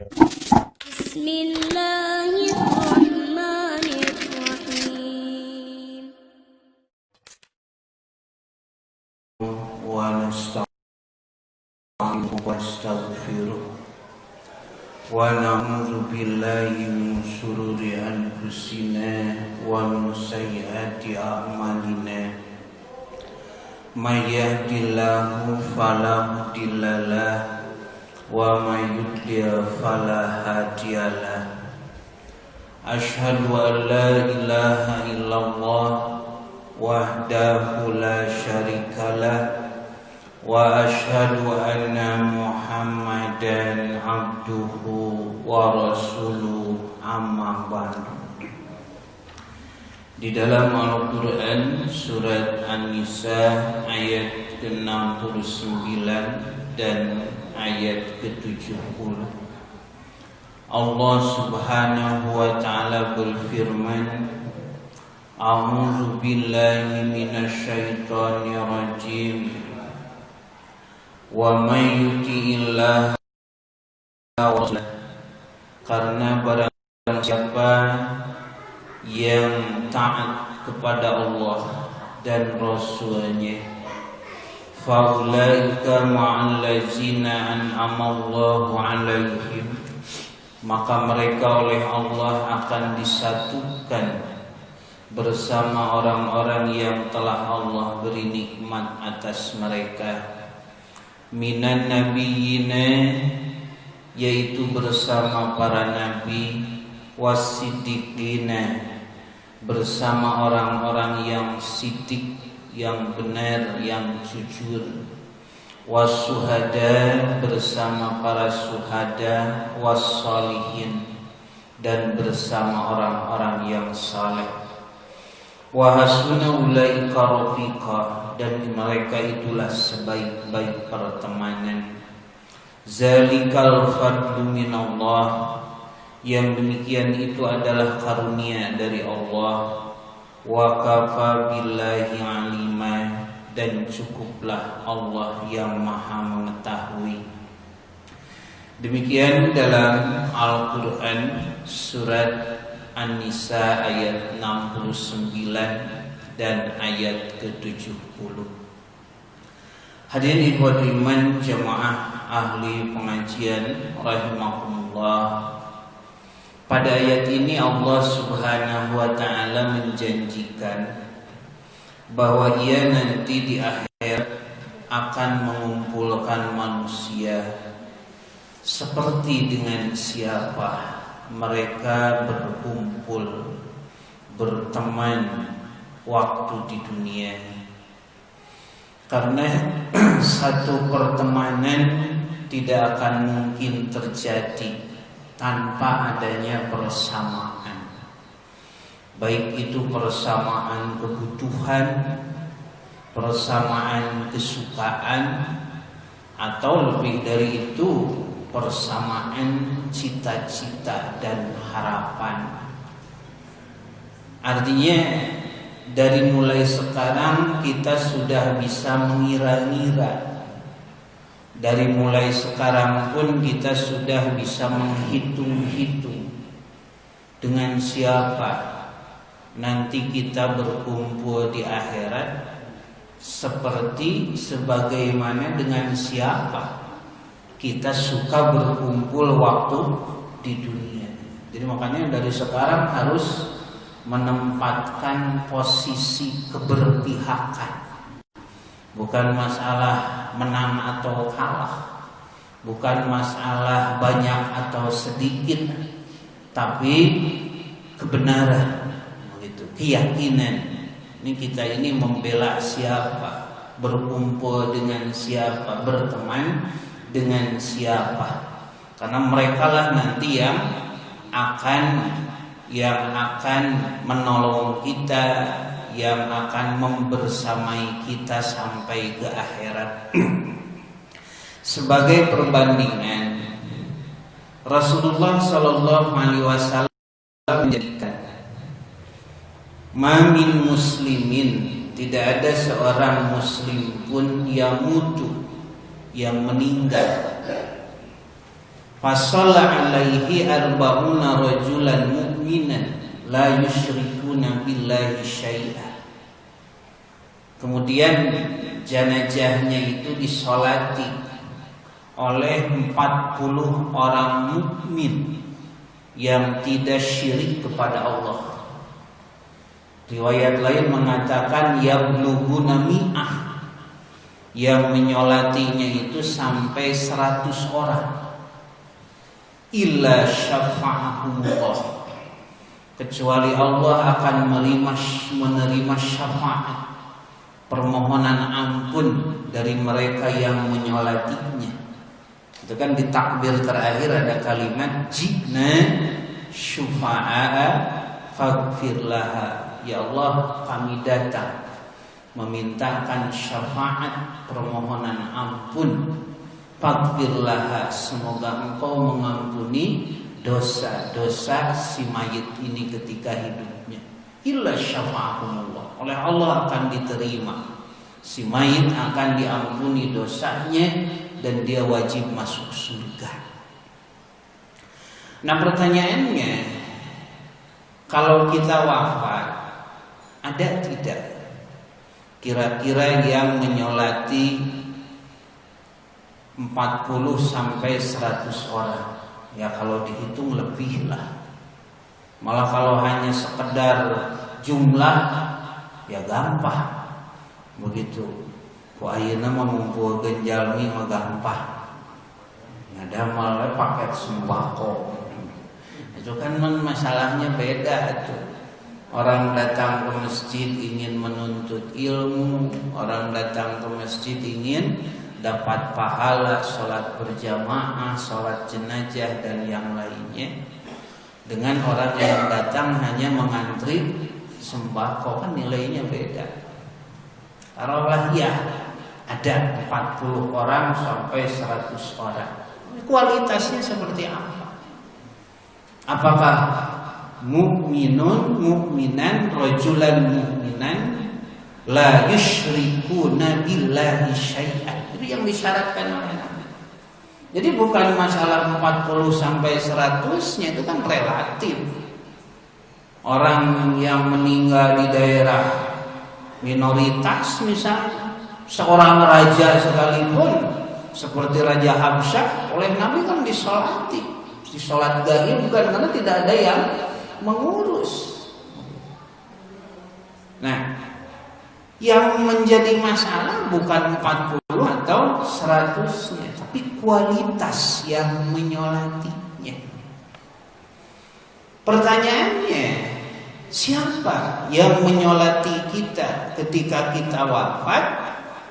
Bismillahirrahmanirrahim. Wa nasta'inuhu wa nastaghfiruh wa na'udzu billahi min shururi anfusina wa min sayyiati a'malina. May yahdihillahu fala mudhillalah wa may yudlil fala hadiyalah. Asyhadu an la ilaha illallah wahdahu la syarikalah wa asyhadu anna Muhammadan abduhu wa rasuluh, amma ba'du. Di dalam Al-Quran surat An-Nisa ayat ke-69 dan ayat ke-70, Allah Subhanahu wa ta'ala berfirman, A'udzu billahi minasyaitonir rajim. Wa may yuti'illaha wa rasulahu, karena barang siapa yang taat kepada Allah dan Rasulnya, faulaika ma'al ladzina an'ama Allahu 'alaihim, maka mereka oleh Allah akan disatukan bersama orang-orang yang telah Allah beri nikmat atas mereka, minan nabiyina, yaitu bersama para nabi, wasiddiqina, bersama orang-orang yang siddiq, yang benar, yang jujur, wasuhada, bersama para suhada, wassalihin, dan bersama orang-orang yang saleh, wa hasuna ulaika rafiqa, dan mereka itulah sebaik-baik pertemanan. Zalikal fadlu minallah, yang demikian itu adalah karunia dari Allah. Wa kafa billahi alima, dan cukuplah Allah yang maha mengetahui. Demikian dalam Al-Quran surat An-Nisa ayat 69 dan ayat ke-70. Hadirin ikhwat iman jamaah ahli pengajian rahimakumullah, pada ayat ini Allah Subhanahu wa ta'ala menjanjikan bahwa Ia nanti di akhir akan mengumpulkan manusia seperti dengan siapa mereka berkumpul, berteman waktu di dunia. Karena satu pertemanan tidak akan mungkin terjadi tanpa adanya persamaan, baik itu persamaan kebutuhan, persamaan kesukaan, atau lebih dari itu persamaan cita-cita dan harapan. Artinya dari mulai sekarang kita sudah bisa mengira-ngira. Dari mulai sekarang pun kita sudah bisa menghitung-hitung dengan siapa nanti kita berkumpul di akhirat, seperti sebagaimana dengan siapa kita suka berkumpul waktu di dunia. Jadi makanya dari sekarang harus menempatkan posisi keberpihakan. Bukan masalah menang atau kalah, bukan masalah banyak atau sedikit, tapi kebenaran, begitu, keyakinan. Ini kita ini membela siapa, berkumpul dengan siapa, berteman dengan siapa, karena merekalah nanti yang akan menolong kita, yang akan membersamai kita sampai ke akhirat. Sebagai perbandingan, Rasulullah Shallallahu Alaihi Wasallam menjadikan, mamin muslimin, tidak ada seorang muslim pun yang mutu, yang meninggal, Fasalla alaihi arba'una rajulan mu'minan la yusyrikuna billahi syai'a. Kemudian jenazahnya itu disolati oleh 40 orang mukmin yang tidak syirik kepada Allah. Riwayat lain mengatakan yablughuna mi'ah, yang menyolatinya itu sampai 100 orang. Illa syafa'ahullah, kecuali Allah akan menerima syafaat, permohonan ampun dari mereka yang menyolatinya. Itu kan di takbir terakhir ada kalimat jina syufa'a faghfir laha. Ya Allah, kami datang memintakan syafaat, permohonan ampun. Faghfir laha, semoga engkau mengampuni dosa-dosa si mayit ini ketika hidupnya. Illa syafa'ahumullah, oleh Allah akan diterima. Si mayit akan diampuni dosanya dan dia wajib masuk surga. Nah, pertanyaannya, kalau kita wafat, ada tidak kira-kira yang menyolati 40 sampai 100 orang? Ya kalau dihitung lebih lah. Malah kalau hanya sekedar jumlah ya gampang. Begitu. Ku ayeuna mah ngumpulkeun jalmi mah gampang. Ada malah paket sembako. Itu kan masalahnya beda tuh. Orang datang ke masjid ingin menuntut ilmu, orang datang ke masjid ingin dapat pahala sholat berjamaah, sholat jenazah dan yang lainnya. Dengan orang yang datang hanya mengantri sembako, kan nilainya beda. Taruhlah ya ada 40 orang sampai 100 orang. Kualitasnya seperti apa? Apakah mukminun mukminan rajulan mukminan la yusyrikuna billahi syai'an? Itu yang disyaratkan oleh Nabi. Jadi bukan masalah 40 sampai 100-nya, itu kan relatif. Orang yang meninggal di daerah minoritas misalnya, seorang raja sekalipun seperti Raja Habsyah, oleh Nabi kan disolati, disolat gaib, bukan karena tidak ada yang mengurus. Nah, yang menjadi masalah bukan 40 atau 100-nya, tapi kualitas yang menyolatinya. Pertanyaannya, siapa yang menyolati kita ketika kita wafat?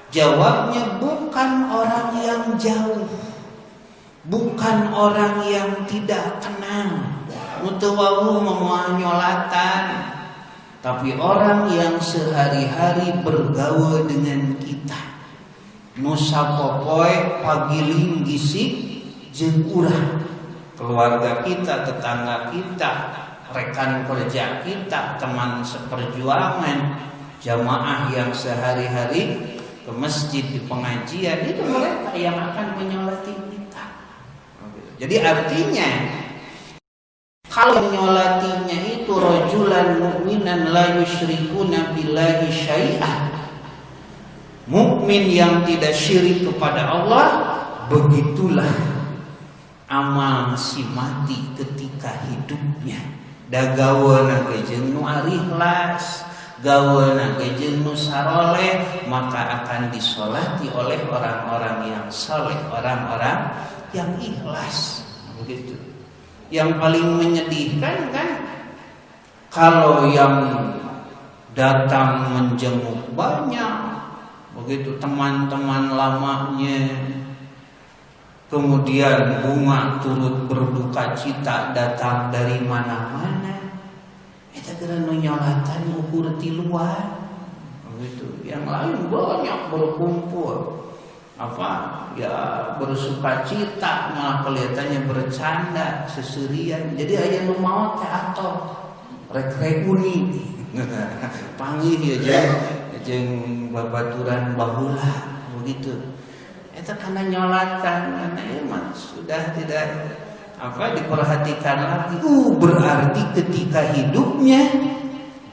Jawabnya bukan orang yang jauh, bukan orang yang tidak kenal, mutawawu memuah nyolatan, tapi orang yang sehari-hari bergaul dengan kita. Nusa popoe pagiling gisik jeung urang, keluarga kita, tetangga kita, rekan kerja kita, teman seperjuangan, jamaah yang sehari-hari ke masjid di pengajian, itu mereka yang akan menyolati kita. Jadi artinya kalau menyolatinya itu rajulan mu'minan la yusyrikuna billahi syai'an, mukmin yang tidak syirik kepada Allah, begitulah amal si mati ketika hidupnya. Da gaweuna ge jeung nu ikhlas, gaweuna ge jeung nu saroleh, maka akan disolati oleh orang-orang yang saleh, orang-orang yang ikhlas. Begitu. Yang paling menyedihkan kan kalau yang datang menjenguk banyak, begitu teman-teman lamanya, kemudian bunga turut berduka cita datang dari mana-mana. Eta geura nu nyolatan ukur ti luar. Begitu. Yang lain banyak berkumpul. Ya bersuka cita, malah kelihatannya bercanda, seserian. Jadi aya nu maot teh atoh rek reuni. Panggih ya jeung babaturan baheula begitu. Eta kana nyolatan, karena emang sudah tidak diperhatikan lagi. Berarti ketika hidupnya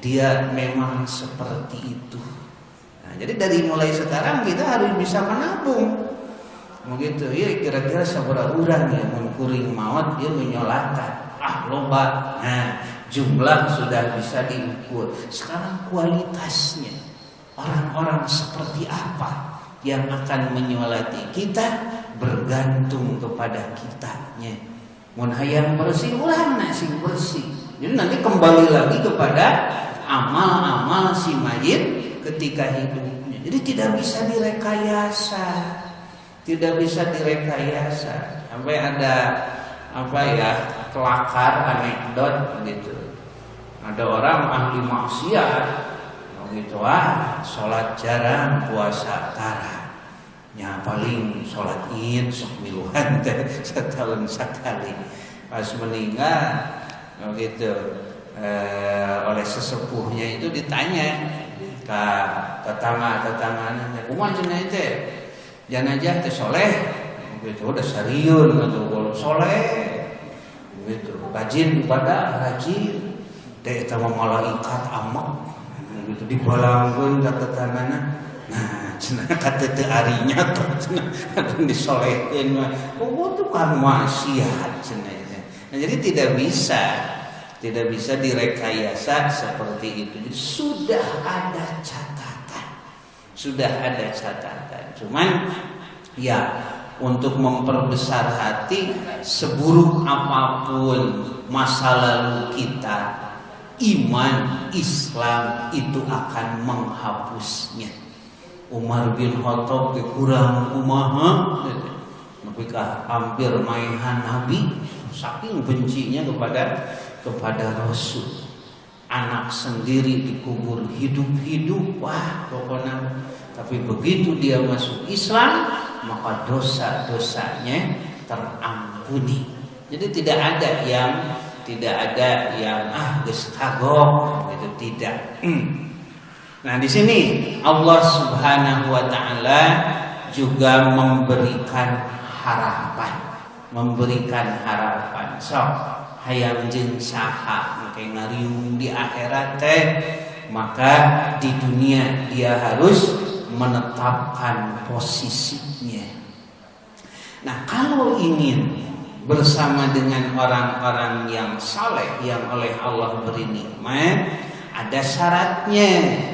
dia memang seperti itu. Nah, jadi dari mulai sekarang kita harus bisa menabung. Begitu ya, kira-kira sabar urang ya mun kuring maot dia menyolatan. Loba. Nah, jumlah sudah bisa diukur. Sekarang kualitasnya, orang-orang seperti apa yang akan menyolati kita bergantung kepada kitanya. Mun hayang bersih ulah sing bersih. Jadi nanti kembali lagi kepada amal-amal si mayit ketika hidupnya. Jadi tidak bisa direkayasa. Tidak bisa direkayasa. Sampai ada kelakar anekdot gitu. Ada orang ahli maksiat gitu, sholat jarang, puasa tara. Ya paling sholat id sok miluhan teh setahun sekali. Pas meninggal gitu oleh sesepuhnya itu ditanya ke tetangga-tetangganya, kumaha cenah teh? Jenazah teh soleh, gitu udah serius atau kalau soleh, gitu rajin ibadah, rajin, teh eta malaikat amak, gitu dibalangkeun ka tetanggana. Nah, cenah kata teu arinya tuh cenah atuh disolehkeun mah. Tuh kan maksiat cenah. Nah, jadi tidak bisa direkayasa seperti itu. Jadi sudah ada catatan. Cuman ya untuk memperbesar hati, seburuk apapun masa lalu kita, iman Islam itu akan menghapusnya. Umar bin Khattab kurang kumaha, napikah hampir maihan Nabi, saking bencinya kepada Rasul. Anak sendiri dikubur hidup-hidup, wah pokoknya. Tapi begitu dia masuk Islam, maka dosa-dosanya terampuni. Jadi tidak ada yang geus kagok gitu, tidak. Nah, di sini Allah Subhanahu wa taala juga memberikan harapan. Sok hayang jeung saha engke ngariung di akhirat teh, maka di dunia dia harus menetapkan posisinya. Nah, kalau ingin bersama dengan orang-orang yang saleh yang oleh Allah beri nikmat, ada syaratnya.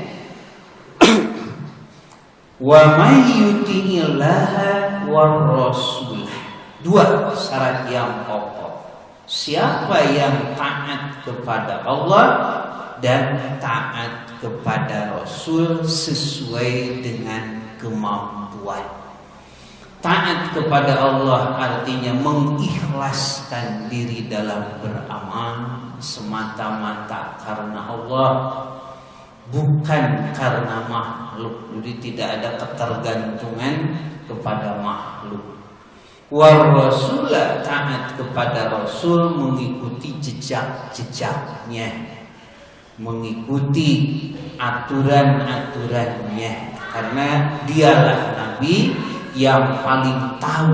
Wa may yuti'illaha war rasul. Dua syarat yang pokok. Siapa yang taat kepada Allah dan taat kepada Rasul sesuai dengan kemampuan. Taat kepada Allah artinya mengikhlaskan diri dalam beramal semata-mata karena Allah, bukan karena makhluk. Jadi tidak ada ketergantungan kepada makhluk. War rasulah, taat kepada Rasul mengikuti jejak-jejaknya, mengikuti aturan-aturannya, karena dialah Nabi yang paling tahu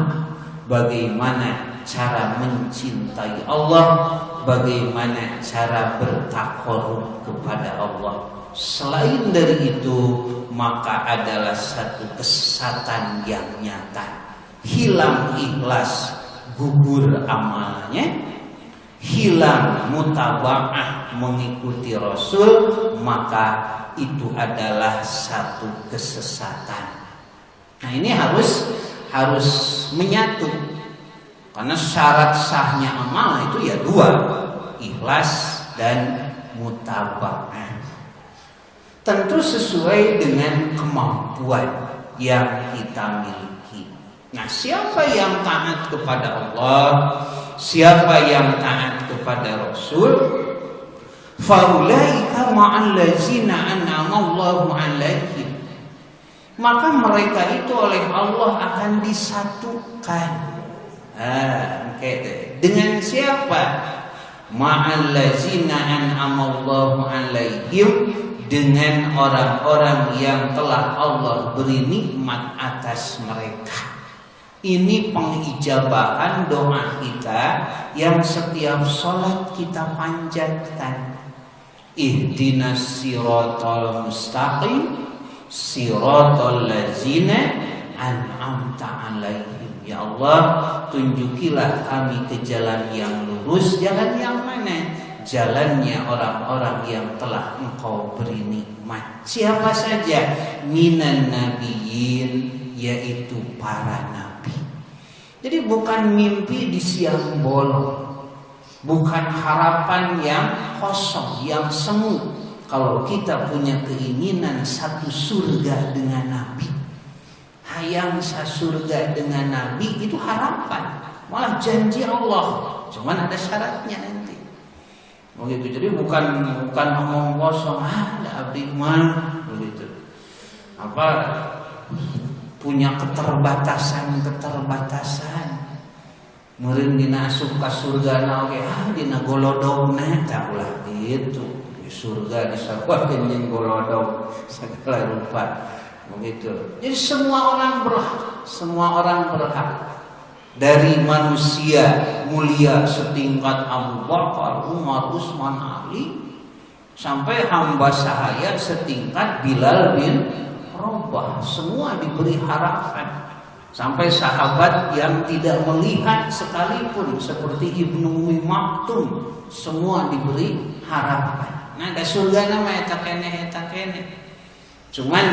bagaimana cara mencintai Allah, bagaimana cara bertakarub kepada Allah. Selain dari itu, maka adalah satu kesesatan yang nyata. Hilang ikhlas, gugur amalnya, hilang mutaba'ah mengikuti Rasul, maka itu adalah satu kesesatan. Nah, ini harus menyatu. Karena syarat sahnya amal itu ya dua, ikhlas dan mutaba'ah. Tentu sesuai dengan kemampuan yang kita miliki. Nah, siapa yang taat kepada Allah, siapa yang taat kepada Rasul, faulaika ma'al ladzina an'ama Allahu 'alaihim, maka mereka itu oleh Allah akan disatukan. Dengan siapa? Ma'al ladzina an'ama Allahu 'alaihim, dengan orang-orang yang telah Allah beri nikmat atas mereka. Ini pengijabahan doa kita yang setiap sholat kita panjatkan. Ihdinas siratal mustaqim siratal ladzina an'amta alaihim. Ya Allah, tunjukilah kami ke jalan yang lurus. Jalan yang mana? Jalannya orang-orang yang telah Engkau beri nikmat. Siapa saja? Minan nabiyyin, yaitu para nabi. Jadi bukan mimpi di siang bolong, bukan harapan yang kosong, yang semu. Kalau kita punya keinginan satu surga dengan Nabi, hayang surga dengan Nabi, itu harapan, malah janji Allah. Cuman ada syaratnya nanti. Begitu. Jadi bukan omong kosong, ada abdi mah begitu. Apa punya keterbatasan. Meureun dina asup ka surgana oge dina golodogna tah ulah gitu. Di surga disapakeun jeung golodog segala rupa. Begitu. Jadi semua orang berhak. Dari manusia mulia setingkat Abu Bakar, Umar, Utsman, Ali, sampai hamba sahaya setingkat Bilal bin Rabah, semua diberi harapan. Sampai sahabat yang tidak melihat sekalipun seperti Ibnu Ummi Maktum, semua diberi harapan. Nah, da surga nama eta keneh. Cuman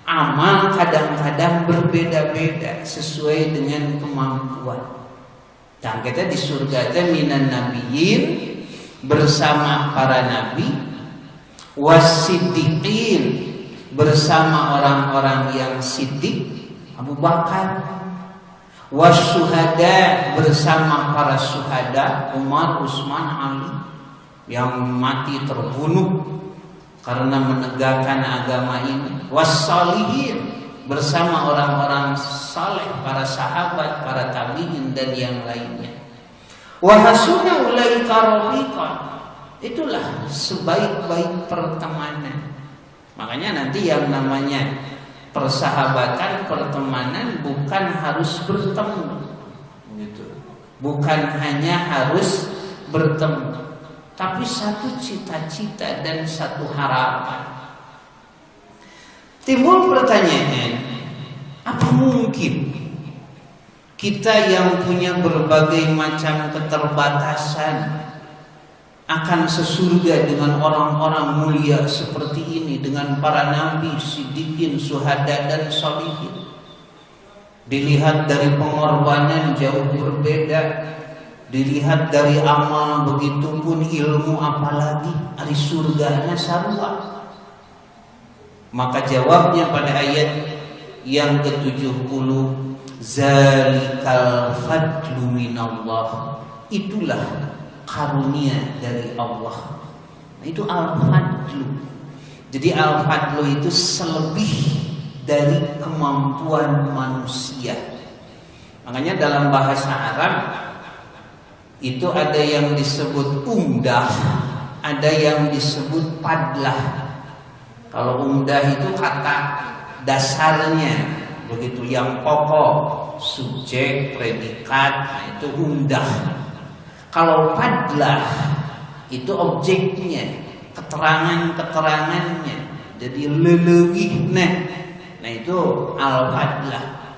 amal kadang-kadang berbeda-beda sesuai dengan kemampuan. Dan kita di surga teh minan nabiyyin, bersama para nabi, wasiddiqin, bersama orang-orang yang siddiq, Abu Bakar, wasyuhada, bersama para syuhada, Umar, Utsman, Ali, yang mati terbunuh karena menegakkan agama ini, wassalihin, bersama orang-orang saleh, para sahabat, para tabi'in dan yang lainnya. Wa hasuna ulaika rafiqa, itulah sebaik-baik pertemanan. Makanya nanti yang namanya persahabatan, pertemanan bukan harus bertemu, gitu. Bukan hanya harus bertemu, tapi satu cita-cita dan satu harapan. Timbul pertanyaan, apa mungkin kita yang punya berbagai macam keterbatasan akan sesurga dengan orang-orang mulia seperti ini, dengan para nabi, siddiqin, syuhada dan sholihin? Dilihat dari pengorbanan jauh berbeda, dilihat dari amal, begitupun ilmu, apalagi ari surganya sarua. Maka jawabnya pada ayat yang ke-70, zalikal fadlu minallah, itulah karunia dari Allah. Nah, itu al-fadlu. Jadi al-fadlu itu selebih dari kemampuan manusia. Makanya dalam bahasa Arab itu ada yang disebut umdah, ada yang disebut padlah. Kalau umdah itu kata dasarnya, begitu, yang pokok, subjek, predikat, nah itu umdah. Kalau padlah itu objeknya, keterangannya, jadi leleugihna. Nah itu al-padlah.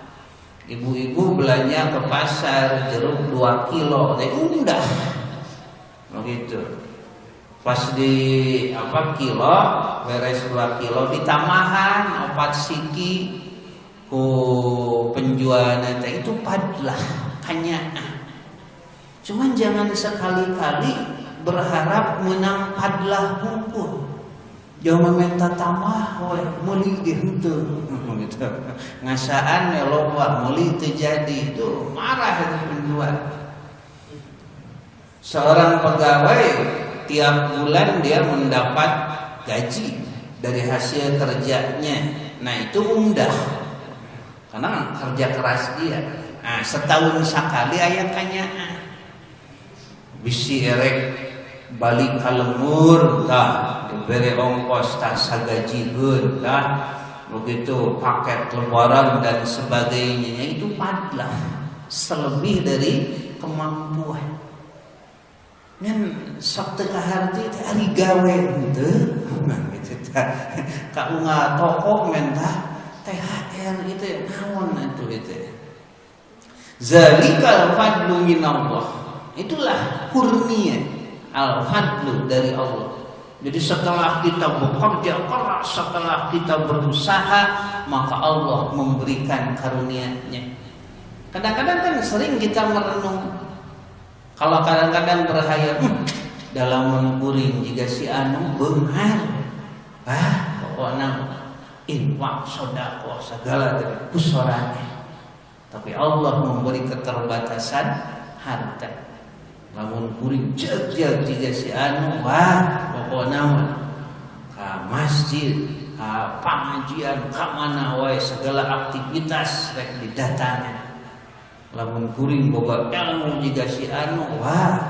Ibu-ibu belanja ke pasar jeruk 2 kilo, teh undah. Begitu. Pas di kilo, beres 2 kilo ditambahan 4 siki ku penjualnya teh, itu padlah, kanyaan. Cuman jangan sekali-kali berharap menang padlah hukum. Jangan meminta tamah, meuli henteu gitu. Ngasaan ya loba, meuli teu jadi, itu marah itu penjual. Seorang pegawai tiap bulan dia mendapat gaji dari hasil kerjanya. Nah itu umdah, karena kerja keras dia. Nah setahun sekali aya kanyaan, bisi erek balik ka lembur tah dibere ongkos tah sagajieun tah begitu paket lebaran dan sebagainya, itu padlah selebih dari kemampuan. Dan sok teu kaharti teh ari gawe henteu, gitu tah. Ka unggah toko mentah THR itu naon atuh itu. Zalikal fadlu minallah. Itulah kurnia al-fadlu dari Allah. Jadi setelah kita bekerja keras, setelah kita berusaha, maka Allah memberikan karunia-Nya. Kadang-kadang kan sering kita merenung, kalau kadang-kadang berhayal, dalam menguring jika si anu beunghar, pokoknya infak, sedekah, segala dari pusorane. Tapi Allah memberi keterbatasan harta. Lamun kuring jeg-jeg jika si anu, pokoknya ka masjid, ka pengajian, ka mana wae segala aktivitas rek didatangan. Lamun kuring boga ilmu jika si anu,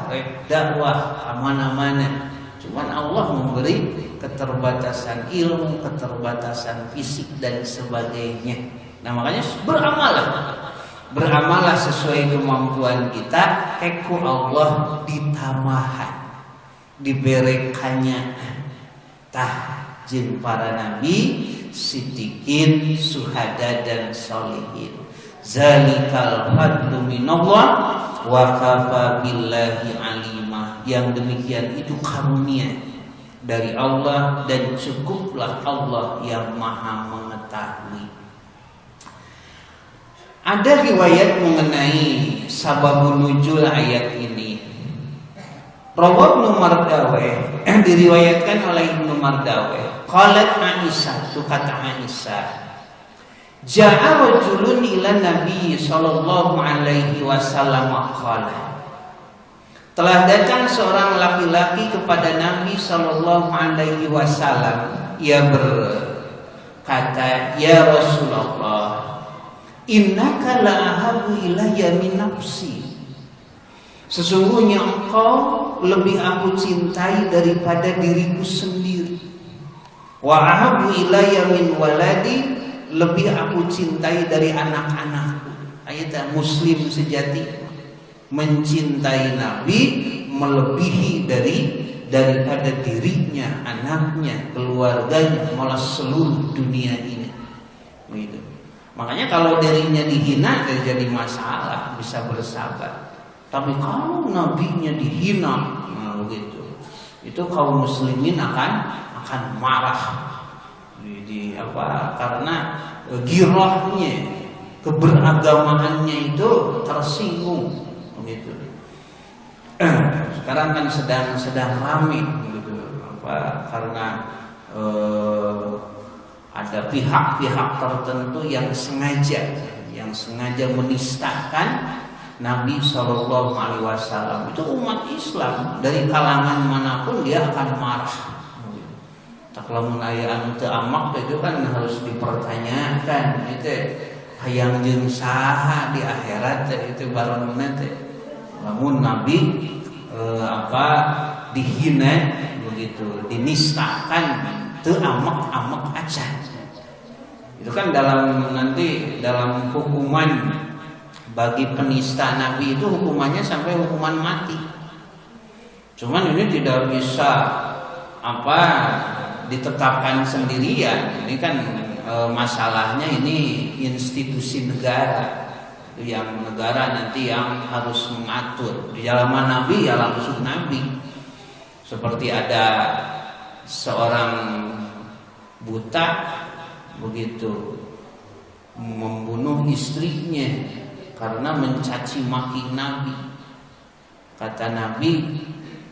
rek dakwah ka mana-mana. Cuman Allah memberi keterbatasan ilmu, keterbatasan fisik dan sebagainya. Nah makanya beramalah sesuai kemampuan kita, keku Allah ditamahan, diberekannya tah jeung para nabi, sitikin, suhada dan sholihin. Zalikal fadlu minallah wa kafa billahi alimah. Yang demikian itu karunia dari Allah dan cukuplah Allah yang maha mengetahui. Ada riwayat mengenai sababun nuzul ayat ini. Rawah Ibnu Mardaweh diriwayatkan oleh Ibnu Mardaweh. Qalat Aisyah, tu kata Aisyah, ja'a rajulun ila Nabi sallallahu alaihi wasallam qala. Telah datang seorang laki-laki kepada Nabi sallallahu alaihi wasallam. Ia berkata, "Ya Rasulullah, innaka la ahabu ilayya min nafsi." Sesungguhnya engkau lebih aku cintai daripada diriku sendiri. Wa ahabu ilayya min waladi, lebih aku cintai dari anak-anakku. Ayat muslim sejati mencintai Nabi melebihi daripada dirinya, anaknya, keluarganya, malah seluruh dunia ini. Begitu. Makanya kalau dirinya dihina jadi masalah, bisa bersabar. Tapi kalau nabinya dihina, begitu, itu kaum muslimin akan marah. Karena girahnya, keberagamaannya itu tersinggung. Begitu. Sekarang kan sedang ramai, gitu. Karena ada pihak-pihak tertentu yang sengaja menistakan Nabi Shallallahu Alaihi Wasallam. Itu umat Islam dari kalangan manapun dia akan marah. Tak lamun aya anu teu amak itu kan harus dipertanyakan. Itu hayang jeung saha di akhirat itu baronna teh. Lamun Nabi dihina begitu, dinistakan, teu amak-amak aja. Itu kan dalam hukuman bagi penista Nabi itu hukumannya sampai hukuman mati. Cuman ini tidak bisa ditetapkan sendirian. Ini kan masalahnya ini institusi negara. Yang negara nanti yang harus mengatur. Di zaman Nabi ya langsung Nabi. Seperti ada seorang buta begitu membunuh istrinya karena mencaci maki Nabi. Kata Nabi,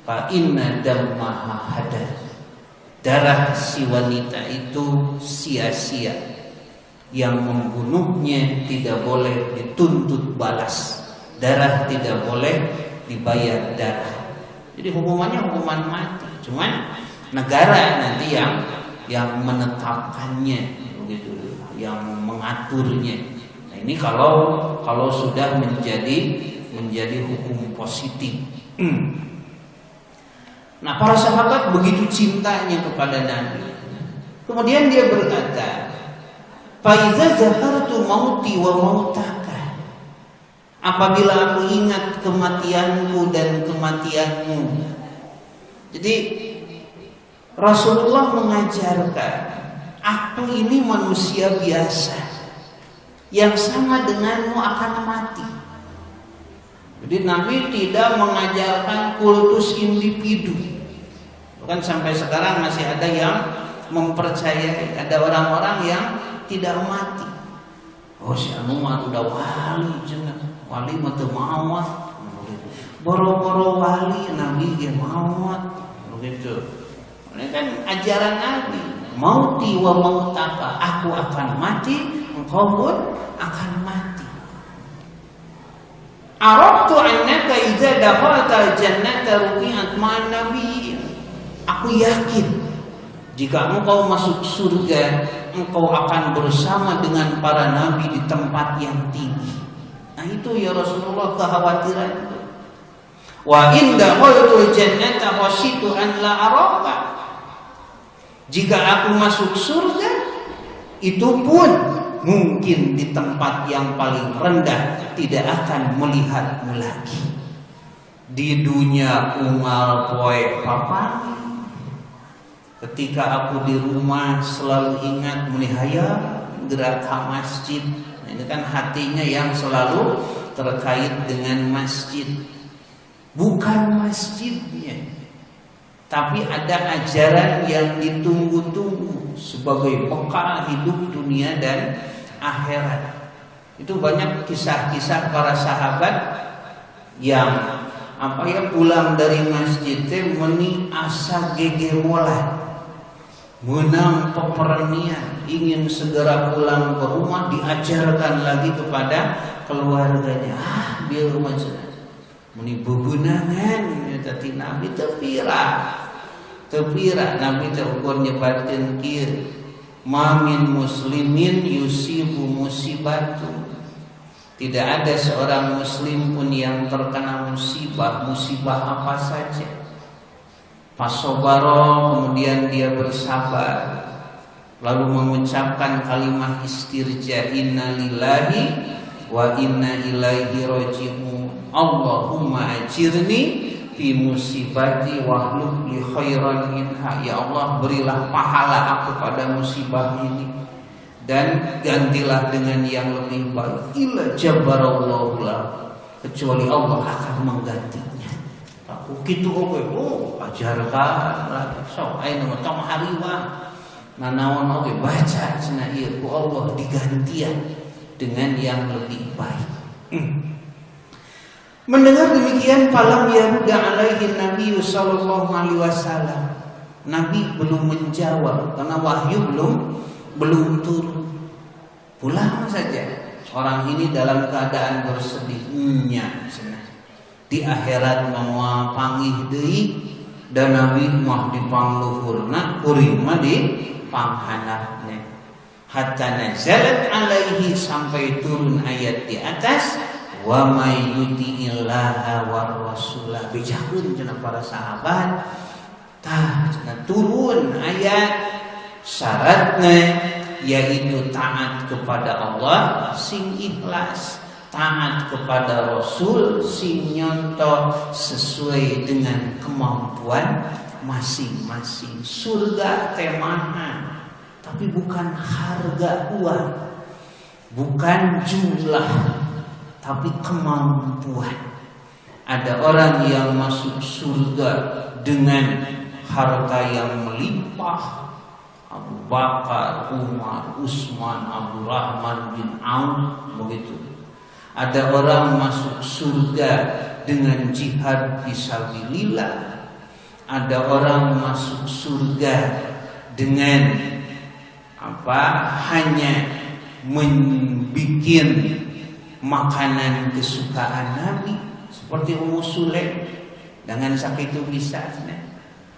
fa inna dammaha hadar. Darah si wanita itu sia-sia. Yang membunuhnya tidak boleh dituntut balas. Darah tidak boleh dibayar darah. Jadi hukumannya hukuman mati. Cuman negara nanti yang menetapkannya begitu, yang mengaturnya. Nah, ini kalau sudah menjadi hukum positif. Nah, para sahabat begitu cintanya kepada Nabi. Kemudian dia berkata, Faiza zakartu mauti wa mautaka. Apabila aku ingat kematianku dan kematianmu. Jadi Rasulullah mengajarkan, aku ini manusia biasa yang sama denganmu akan mati. Jadi Nabi tidak mengajarkan kultus individu. Kan sampai sekarang masih ada yang mempercayai, ada orang-orang yang tidak mati. Oh si anu mah udah wali, cenah. Wali mah teu maot. Boro-boro wali Nabi ge maot. Begitu. Ini kan ajaran Nabi. Mauti wa mautaka, aku akan mati, engkau pun akan mati. Arabtu annaka idza dakhalta jannata ru'yat ma'an nabiyyin. Aku yakin jika engkau masuk surga, engkau akan bersama dengan para nabi di tempat yang tinggi. Nah itu ya Rasulullah kekhawatiran. Wa inda qultul jannata khashitu an la araka. Jika aku masuk surga, itu pun mungkin di tempat yang paling rendah tidak akan melihatmu lagi. Di dunia unggal poe papa. Ketika aku di rumah selalu ingat melihaya gerak ke masjid. Ini kan hatinya yang selalu terkait dengan masjid. Bukan masjidnya, tapi ada ajaran yang ditunggu-tunggu sebagai bekal hidup dunia dan akhirat. Itu banyak kisah-kisah para sahabat yang pulang dari masjid meni asa gegemolan. Menang pepernian, ingin segera pulang ke rumah, diajarkan lagi kepada keluarganya. Dia rumah sana, meni begunangan, tadi Nabi tepira, Nabi terukur nyebatin kiri. Mamin muslimin yusibu musibatu. Tidak ada seorang muslim pun yang terkena musibah apa saja. Pasobaro, kemudian dia bersabar, lalu mengucapkan kalimat istirja, inna lillahi wa inna ilaihi raji'un. Allahumma ajirni fi musibati wahlub li khairan minha. Ya Allah, berilah pahala aku pada musibah ini dan gantilah dengan yang lebih baik. Illa jabarallahu lahu, kecuali Allah akan menggantinya. Kitu oge ajarkan lah sok aya nu tong hariwa nanaon oge baca cenah ieu ku Allah digantian dengan yang lebih baik. Mendengar demikian falam yarudda alaihi Nabi sallallahu alaihi wasallam. Nabi belum menjawab karena wahyu belum turun. Pulang saja. Orang ini dalam keadaan bersedih nya cenah. Di akhirat mah panggih deui dan Nabi mah dipangluhurna kuring mah di panghandapna. Hatta nazalat alaihi, sampai turun ayat di atas, wa may yuti'illaha war rasulah. Bijakeun cenah para sahabat, tah cenah turun ayat syaratna yaitu taat kepada Allah sing ikhlas, taat kepada Rasul sing nyontoh sesuai dengan kemampuan masing-masing. Surga temahan, tapi bukan harga uang, bukan jumlah, tapi kemampuan. Ada orang yang masuk surga dengan harta yang melimpah, Abu Bakar, Umar, Utsman, Abdurrahman bin Auf, begitu. Ada orang masuk surga dengan jihad fisabilillah. Ada orang masuk surga dengan hanya membikin makanan kesukaan Nabi seperti Ummu Sulaim dengan sakitu bisa.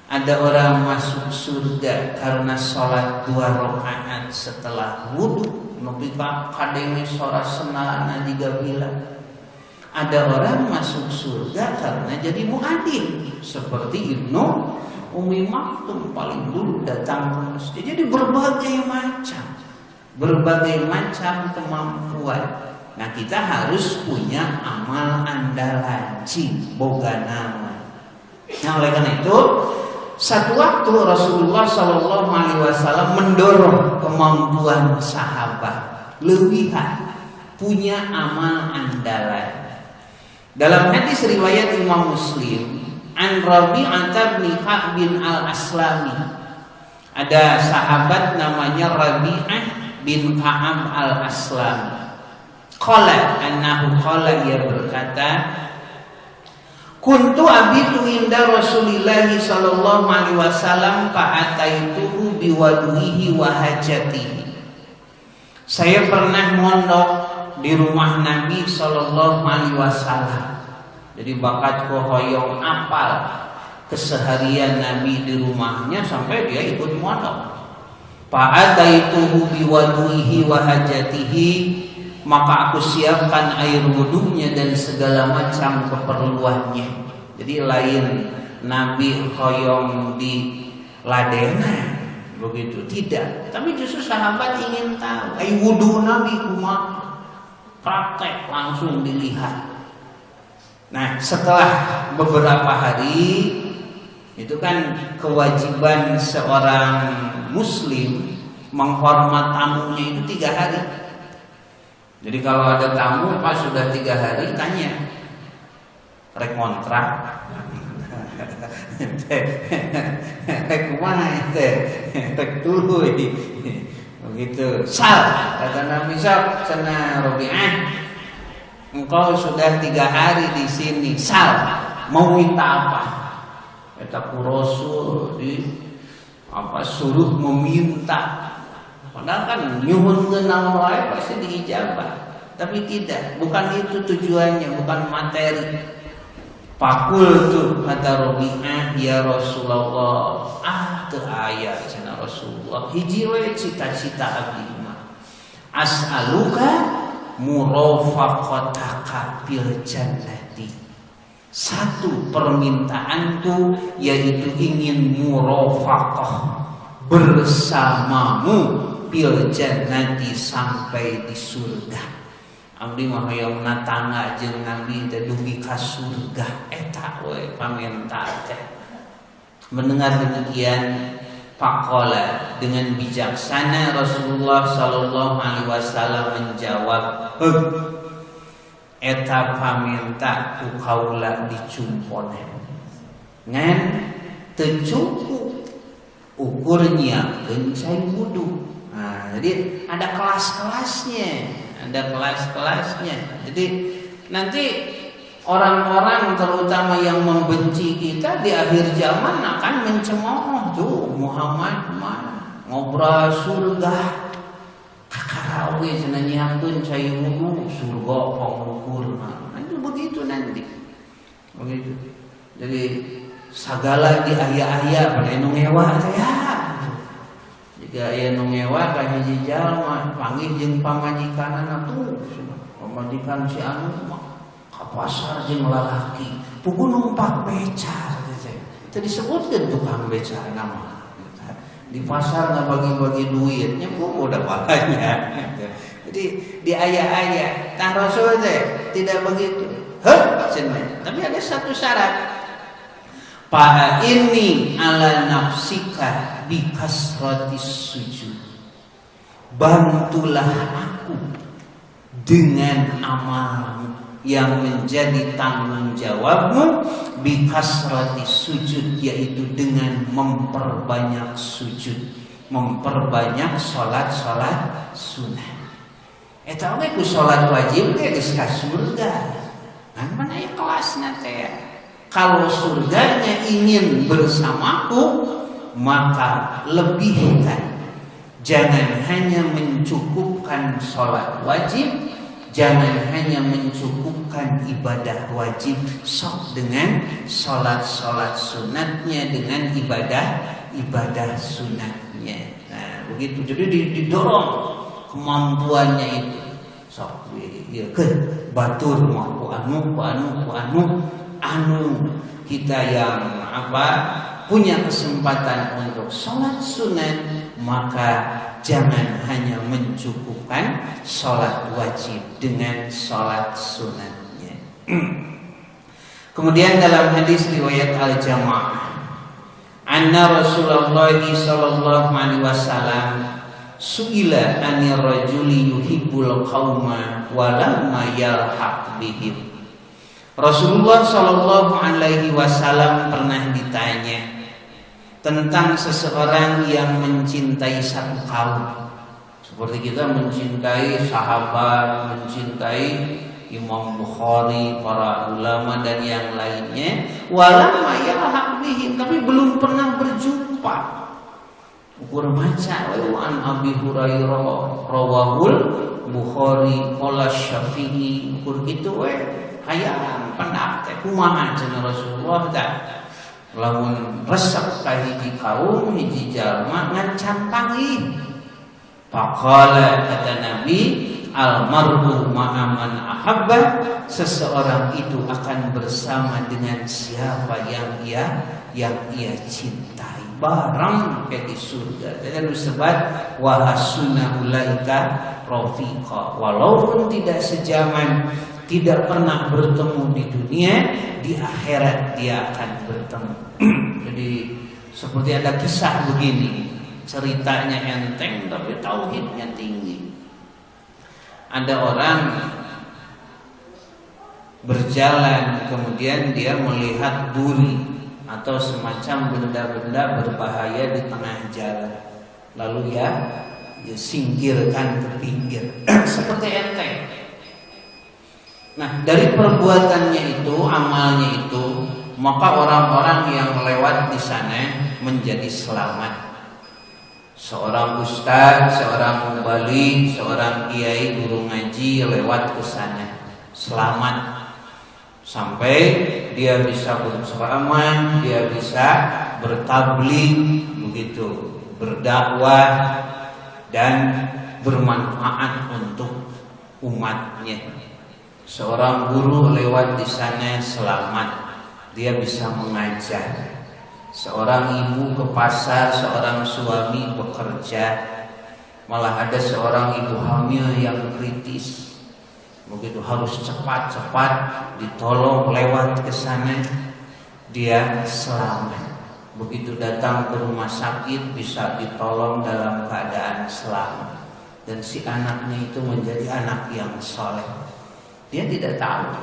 Ada orang masuk surga karena sholat 2 rakaat setelah wudu. Nopika kadenge sholat senana digabila. Ada orang masuk surga karena jadi muadzin seperti Ibnu Ummi Maktum paling dulu datang ke masjid. Jadi berbagai macam. berbagai macam kemampuan. Nah, kita harus punya amal andalan, boga nama. Nah, oleh karena itu, satu waktu Rasulullah Shallallahu Alaihi Wasallam mendorong kemampuan sahabat lebihan punya amal andalan. Dalam hadis riwayat Imam Muslim, an Rabi'ah bin Ka'b bin al-Aslami, ada sahabat namanya Rabi'ah bin Ka'ab al-Aslami. Qala annahu qala, ia berkata, kuntu abitu inda Rasulillah sallallahu alaihi wasallam fa'ataituhu biwaduhi wa hajatihi. Saya pernah mondok di rumah Nabi sallallahu alaihi wasallam. Jadi bakat hoyong apal keseharian Nabi di rumahnya sampai dia ikut mondok. Fa'ataituhu biwaduhi wa hajatihi, maka aku siapkan air wudunya dan segala macam keperluannya. Jadi lain Nabi hoyong di ladena begitu, tidak. Tapi justru sahabat ingin tahu air wudu Nabi kumaha, praktek langsung dilihat. Nah, setelah beberapa hari, itu kan kewajiban seorang muslim menghormat tamunya itu 3 hari. Jadi kalau ada tamu pas sudah 3 hari tanya, rek kontrak, rek kumaha teh, rek tuluy, begitu. Sal, kata Nabi Sal, cenah Rabi'ah, engkau sudah 3 hari di sini, sal, mau minta apa? Kata Rasul di apa suruh meminta. Padahal kan nyuhun ke nama lain pasti diijabah, tapi tidak, bukan itu tujuannya, bukan materi. Pakul tuh kata Rabi'ah, ya Rasulullah, teu aya cenah Rasulullah, hiji we cita-cita abdi mah, as'aluka murafaqataka fil jannati. Satu permintaanku yaitu ingin murafaqah, bersamamu fil jannati, sampai di surga. Abdi mah hoyong natangga jeung Nabi teh dugi ka surga, eta we pamenta teh. Mendengar demikian, faqala, dengan bijaksana Rasulullah sallallahu alaihi wasallam menjawab, eta pamenta ku kaula dicumponen ngan teu cukup ukurnya gencai wudu. Nah, jadi ada kelas-kelasnya. Jadi nanti orang-orang terutama yang membenci kita di akhir zaman akan mencemooh tuh Muhammad mah ngobrol surga, kakarawe cenah nyiapkeun cai wudu surga pengukurna. Nanti begitu nanti. Begitu. Jadi sagala di aya-aya pada nu ngewa teh ya. Jika aya nu ngewa ka hiji jalma panggih jeung pamajikanana tuh, pamajikan si anu mah ka pasar jeung lalaki, puguh numpak beca teh. Teu disebutkeun tukang beca nama. Di pasar nggak bagi-bagi duitnya, udah banyak. Jadi di aya-aya, tah Rasul teh tidak begitu. Tapi ada satu syarat. Fa inni ala nafsika bikasratis sujud. Bantulah aku dengan amalmu yang menjadi tanggung jawabmu, bikasratis sujud, yaitu dengan memperbanyak sujud, memperbanyak salat-salat sunnah. Eta oge ku salat wajib ge geus ka surga. Kan mana ya kelasna teh. Kalau surganya ingin bersamaku, maka lebihkan. Jangan hanya mencukupkan sholat wajib, jangan hanya mencukupkan ibadah wajib, sok dengan sholat-sholat sunatnya, dengan ibadah sunatnya. Nah begitu, jadi didorong kemampuannya itu. Sok ya ke batur mau anu kita yang punya kesempatan untuk sholat sunat, maka jangan hanya mencukupkan sholat wajib dengan sholat sunatnya. Kemudian dalam hadis riwayat Al-Jamaah, anna Rasulullah sallallahu alaihi wasallam su'ila anir rajuli yuhibbul qauma wa lamma yalhaq bihim. Rasulullah sallallahu alaihi wasallam pernah ditanya tentang seseorang yang mencintai satu kaum, seperti kita mencintai sahabat, mencintai Imam Bukhari, para ulama dan yang lainnya, walamma yalhaq bihim, tapi belum pernah berjumpa. Ukur maca an Abi Hurairah rawahul Bukhari qala Syafi'i, ukur gitu hayang pendak teh kumaha cenah Rasulullah teh lamun resep ka hiji kaum hiji jalma ngan panggih. Faqala kata Nabi, almar'u ma'a man ahabba, seseorang itu akan bersama dengan siapa yang ia cintai, barang kayak di surga. Dan disebut wa hasuna ulaika rafiqa, walaupun tidak sejaman, tidak pernah bertemu di dunia, di akhirat dia akan bertemu. Jadi seperti ada kisah begini, ceritanya enteng tapi tauhidnya tinggi. Ada orang berjalan, kemudian dia melihat duri atau semacam benda-benda berbahaya di tengah jalan, lalu ya singkirkan ke pinggir seperti enteng. Nah, dari perbuatannya itu, amalnya itu, maka orang-orang yang lewat di sana menjadi selamat. Seorang ustaz, seorang mubali, seorang kiai guru ngaji lewat ke sana, selamat. Sampai dia bisa berceramah, dia bisa bertabligh, begitu, berdakwah dan bermanfaat untuk umatnya. Seorang guru lewat di sana selamat, dia bisa mengajar. Seorang ibu ke pasar, seorang suami bekerja, malah ada seorang ibu hamil yang kritis, begitu harus cepat-cepat ditolong lewat ke sana, dia selamat. Begitu datang ke rumah sakit bisa ditolong dalam keadaan selamat, dan si anaknya itu menjadi anak yang soleh. Dia tidak tahu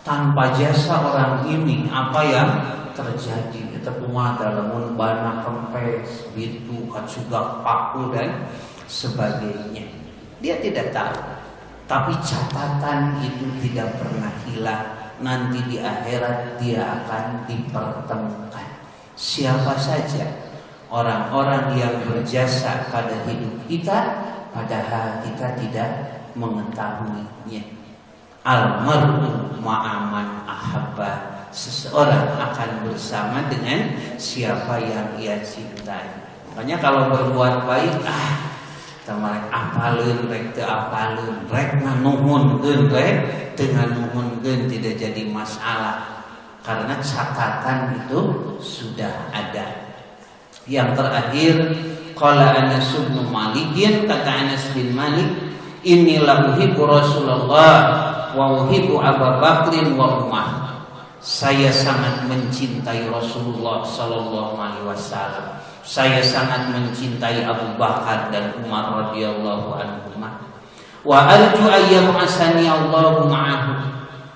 tanpa jasa orang ini apa yang terjadi. Kita kumaha lamun bana kempes, bitu, kacugak, paku dan sebagainya. Dia tidak tahu. Tapi catatan itu tidak pernah hilang. Nanti di akhirat dia akan dipertemukan. Siapa saja orang-orang yang berjasa pada hidup kita, padahal kita tidak mengetahuinya. Almar'u ma'a man ahabba, seseorang akan bersama dengan siapa yang ia cintai. Makanya kalau berbuat baik, tamarek apaleun rek teu apaleun, rek nganuhunkeun rek teu nganuhunkeun, tidak jadi masalah karena catatan itu sudah ada. Yang terakhir, qala Anas bin Malik, kata Anas bin Malik, inilah uhibbu Rasulullah wa uhibbu Abu Bakrin wa Umar. Saya sangat mencintai Rasulullah sallallahu alaihi wasallam. Saya sangat mencintai Abu Bakar dan Umar radhiyallahu anhuma. Wa arju ayyam asani Allahu ma'ahu.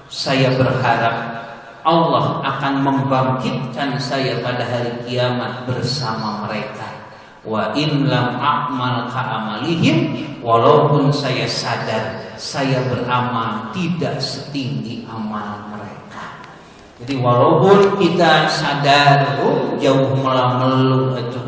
Saya berharap Allah akan membangkitkan saya pada hari kiamat bersama mereka. Wa in lam a'mal ka'amalihim, walaupun saya sadar saya beramal tidak setinggi amal mereka. Jadi walaupun kita sadar jauh melamelu itu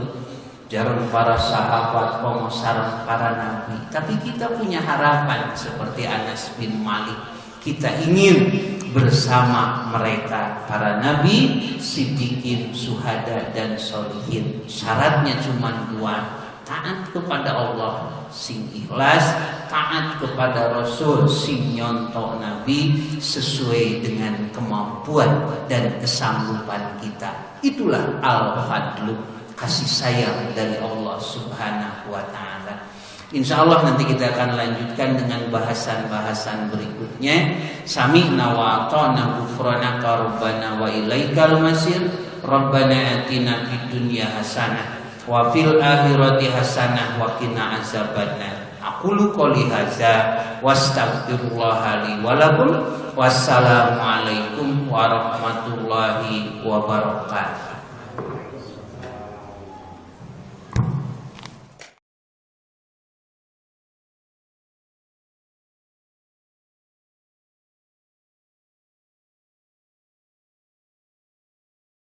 jarang para sahabat, pemasar para nabi, tapi kita punya harapan seperti Anas bin Malik. Kita ingin bersama mereka, para nabi, siddiqin, syuhada dan sholihin. Syaratnya cuma dua, taat kepada Allah sing ikhlas, taat kepada Rasul sing nyontok Nabi sesuai dengan kemampuan dan kesanggupan kita. Itulah al-fadlu, kasih sayang dari Allah Subhanahu wa taala. Insya Allah nanti kita akan lanjutkan dengan bahasan-bahasan berikutnya. Sami'na wa ata'na ghufranaka rabbana wa ilaikal masir. Rabbana atina fid dunya hasanah wa fil akhirati hasanah wa qina azabannar. Aqulu qouli hadza wastaghfirullaha li wa lakum. Wassalamu alaikum warahmatullahi wabarakatuh.